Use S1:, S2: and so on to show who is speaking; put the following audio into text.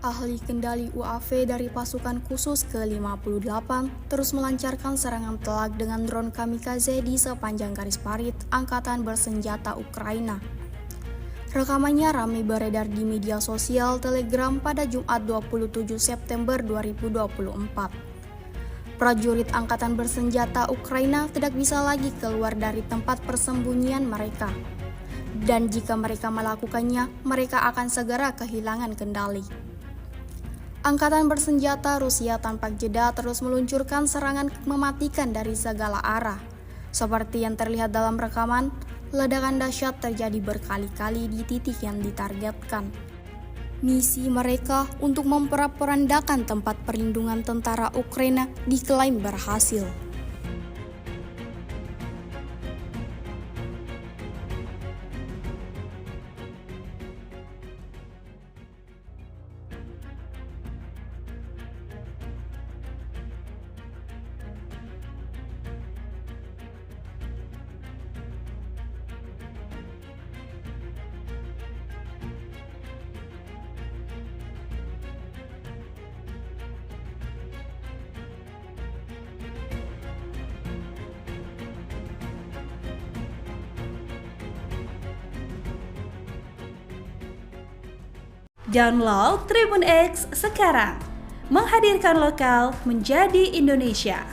S1: Ahli kendali UAV dari pasukan khusus ke-58 terus melancarkan serangan telak dengan drone kamikaze di sepanjang garis parit Angkatan Bersenjata Ukraina. Rekamannya ramai beredar di media sosial Telegram pada Jumat 27 September 2024. Prajurit Angkatan Bersenjata Ukraina tidak bisa lagi keluar dari tempat persembunyian mereka. Dan jika mereka melakukannya, mereka akan segera kehilangan kendali. Angkatan bersenjata Rusia tanpa jeda terus meluncurkan serangan mematikan dari segala arah. Seperti yang terlihat dalam rekaman, ledakan dahsyat terjadi berkali-kali di titik yang ditargetkan. Misi mereka untuk memporak-porandakan tempat perlindungan tentara Ukraina diklaim berhasil.
S2: Download Tribun X sekarang, menghadirkan lokal menjadi Indonesia.